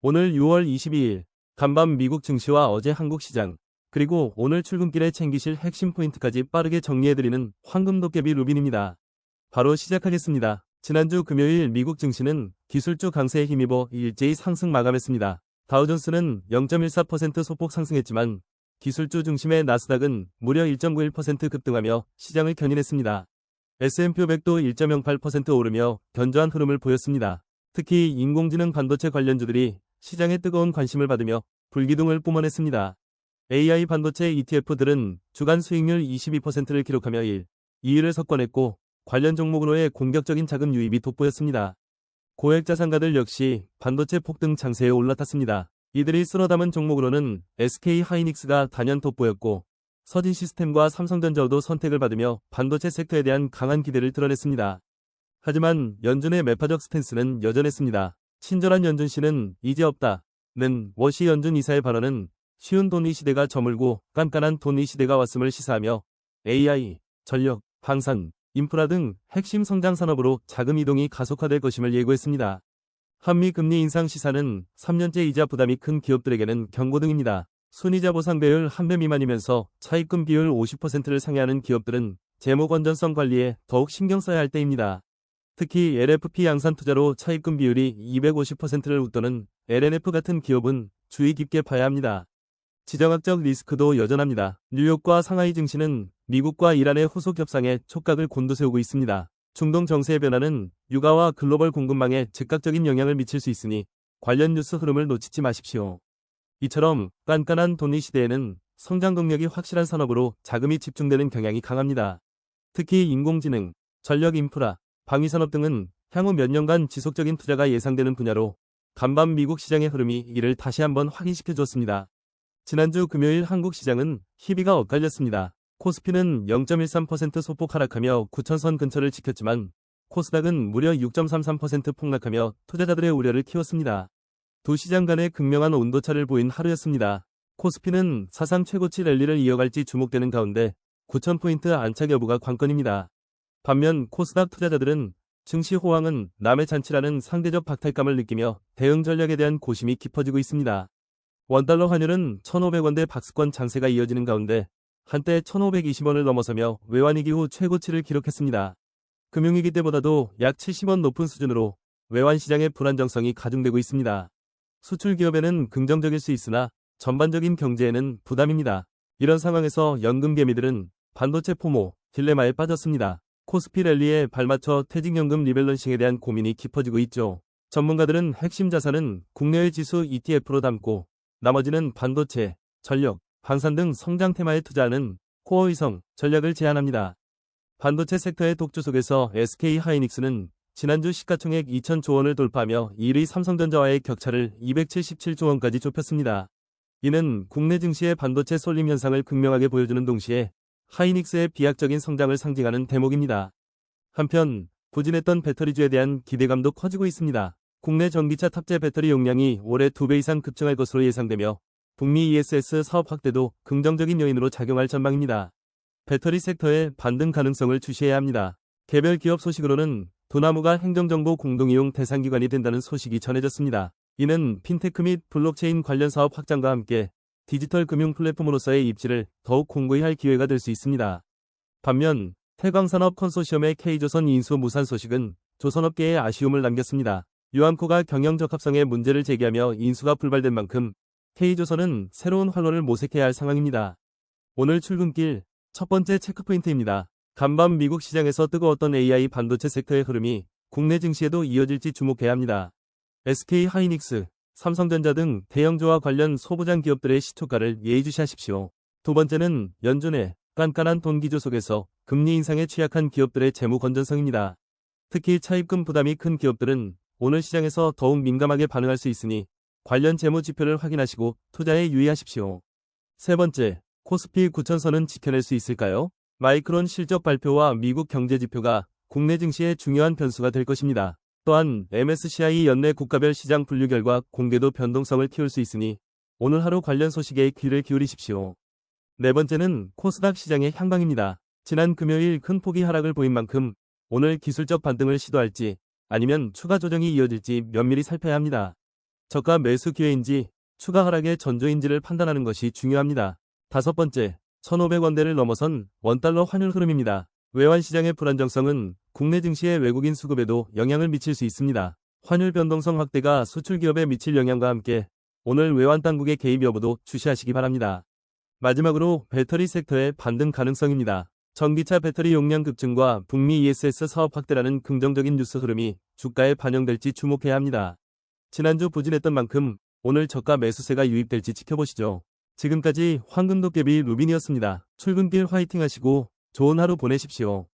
오늘 6월 22일 간밤 미국 증시와 어제 한국 시장, 그리고 오늘 출근길에 챙기실 핵심 포인트까지 빠르게 정리해드리는 황금도깨비 루빈입니다. 바로 시작하겠습니다. 지난주 금요일 미국 증시는 기술주 강세에 힘입어 일제히 상승 마감했습니다. 다우존스는 0.14% 소폭 상승했지만 기술주 중심의 나스닥은 무려 1.91% 급등하며 시장을 견인했습니다. S&P 500도 1.08% 오르며 견조한 흐름을 보였습니다. 특히 인공지능 반도체 관련주들이 시장에 뜨거운 관심을 받으며 불기둥을 뿜어냈습니다. AI 반도체 ETF들은 주간 수익률 22%를 기록하며 2위를 석권했고 관련 종목으로의 공격적인 자금 유입이 돋보였습니다. 고액 자산가들 역시 반도체 폭등 장세에 올라탔습니다. 이들이 쓸어 담은 종목으로는 SK 하이닉스가 단연 돋보였고 서진 시스템과 삼성전자도 선택을 받으며 반도체 섹터에 대한 강한 기대를 드러냈습니다. 하지만 연준의 매파적 스탠스는 여전했습니다. 친절한 연준 씨는 이제 없다는 워시 연준 이사의 발언은 쉬운 돈이 시대가 저물고 깐깐한 돈이 시대가 왔음을 시사하며 AI, 전력, 방산, 인프라 등 핵심 성장 산업으로 자금 이동이 가속화될 것임을 예고했습니다. 한미 금리 인상 시사는 3년째 이자 부담이 큰 기업들에게는 경고등입니다. 순이자 보상 배율 1배 미만이면서 차입금 비율 50%를 상회하는 기업들은 재무 건전성 관리에 더욱 신경 써야 할 때입니다. 특히 LFP 양산 투자로 차입금 비율이 250%를 웃도는 LNF 같은 기업은 주의 깊게 봐야 합니다. 지정학적 리스크도 여전합니다. 뉴욕과 상하이 증시는 미국과 이란의 후속 협상에 촉각을 곤두세우고 있습니다. 중동 정세의 변화는 유가와 글로벌 공급망에 즉각적인 영향을 미칠 수 있으니 관련 뉴스 흐름을 놓치지 마십시오. 이처럼 깐깐한 돈이 시대에는 성장 동력이 확실한 산업으로 자금이 집중되는 경향이 강합니다. 특히 인공지능, 전력 인프라, 방위산업 등은 향후 몇 년간 지속적인 투자가 예상되는 분야로 간밤 미국 시장의 흐름이 이를 다시 한번 확인시켜 줬습니다. 지난주 금요일 한국 시장은 희비가 엇갈렸습니다. 코스피는 0.13% 소폭 하락하며 9,000선 근처를 지켰지만 코스닥은 무려 6.33% 폭락하며 투자자들의 우려를 키웠습니다. 두 시장 간의 극명한 온도차를 보인 하루였습니다. 코스피는 사상 최고치 랠리를 이어갈지 주목되는 가운데 9,000포인트 안착 여부가 관건입니다. 반면 코스닥 투자자들은 증시 호황은 남의 잔치라는 상대적 박탈감을 느끼며 대응 전략에 대한 고심이 깊어지고 있습니다. 원달러 환율은 1,500원대 박스권 장세가 이어지는 가운데 한때 1,520원을 넘어서며 외환위기 후 최고치를 기록했습니다. 금융위기 때보다도 약 70원 높은 수준으로 외환시장의 불안정성이 가중되고 있습니다. 수출 기업에는 긍정적일 수 있으나 전반적인 경제에는 부담입니다. 이런 상황에서 연금개미들은 반도체 포모, 딜레마에 빠졌습니다. 코스피 랠리에 발맞춰 퇴직연금 리밸런싱에 대한 고민이 깊어지고 있죠. 전문가들은 핵심 자산은 국내외 지수 ETF로 담고 나머지는 반도체, 전력, 방산 등 성장 테마에 투자하는 코어 위성 전략을 제안합니다. 반도체 섹터의 독주 속에서 SK 하이닉스는 지난주 시가총액 2,000조 원을 돌파하며 1위 삼성전자와의 격차를 277조 원까지 좁혔습니다. 이는 국내 증시의 반도체 쏠림 현상을 극명하게 보여주는 동시에 하이닉스의 비약적인 성장을 상징하는 대목입니다. 한편 부진했던 배터리주에 대한 기대감도 커지고 있습니다. 국내 전기차 탑재 배터리 용량이 올해 2배 이상 급증할 것으로 예상되며 북미 ESS 사업 확대도 긍정적인 요인으로 작용할 전망입니다. 배터리 섹터의 반등 가능성을 주시해야 합니다. 개별 기업 소식으로는 도나무가 행정정보 공동이용 대상기관이 된다는 소식이 전해졌습니다. 이는 핀테크 및 블록체인 관련 사업 확장과 함께 디지털 금융 플랫폼으로서의 입지를 더욱 공고히 할 기회가 될 수 있습니다. 반면 태광산업 컨소시엄의 K조선 인수 무산 소식은 조선업계에 아쉬움을 남겼습니다. 유암코가 경영 적합성에 문제를 제기하며 인수가 불발된 만큼 K조선은 새로운 활로를 모색해야 할 상황입니다. 오늘 출근길 첫 번째 체크포인트입니다. 간밤 미국 시장에서 뜨거웠던 AI 반도체 섹터의 흐름이 국내 증시에도 이어질지 주목해야 합니다. SK 하이닉스, 삼성전자 등 대형주와 관련 소부장 기업들의 시초가를 예의주시하십시오. 두 번째는 연준의 깐깐한 돈 기조 속에서 금리 인상에 취약한 기업들의 재무 건전성입니다. 특히 차입금 부담이 큰 기업들은 오늘 시장에서 더욱 민감하게 반응할 수 있으니 관련 재무 지표를 확인하시고 투자에 유의하십시오. 세 번째, 코스피 9,000선은 지켜낼 수 있을까요? 마이크론 실적 발표와 미국 경제 지표가 국내 증시의 중요한 변수가 될 것입니다. 또한 MSCI 연내 국가별 시장 분류 결과 공개도 변동성을 키울 수 있으니 오늘 하루 관련 소식에 귀를 기울이십시오. 네 번째는 코스닥 시장의 향방입니다. 지난 금요일 큰 폭의 하락을 보인 만큼 오늘 기술적 반등을 시도할지 아니면 추가 조정이 이어질지 면밀히 살펴야 합니다. 저가 매수 기회인지 추가 하락의 전조인지를 판단하는 것이 중요합니다. 다섯 번째, 1,500원대를 넘어선 원달러 환율 흐름입니다. 외환시장의 불안정성은 국내 증시의 외국인 수급에도 영향을 미칠 수 있습니다. 환율 변동성 확대가 수출 기업에 미칠 영향과 함께 오늘 외환 당국의 개입 여부도 주시하시기 바랍니다. 마지막으로 배터리 섹터의 반등 가능성입니다. 전기차 배터리 용량 급증과 북미 ESS 사업 확대라는 긍정적인 뉴스 흐름이 주가에 반영될지 주목해야 합니다. 지난주 부진했던 만큼 오늘 저가 매수세가 유입될지 지켜보시죠. 지금까지 황금도깨비 루빈이었습니다. 출근길 화이팅 하시고 좋은 하루 보내십시오.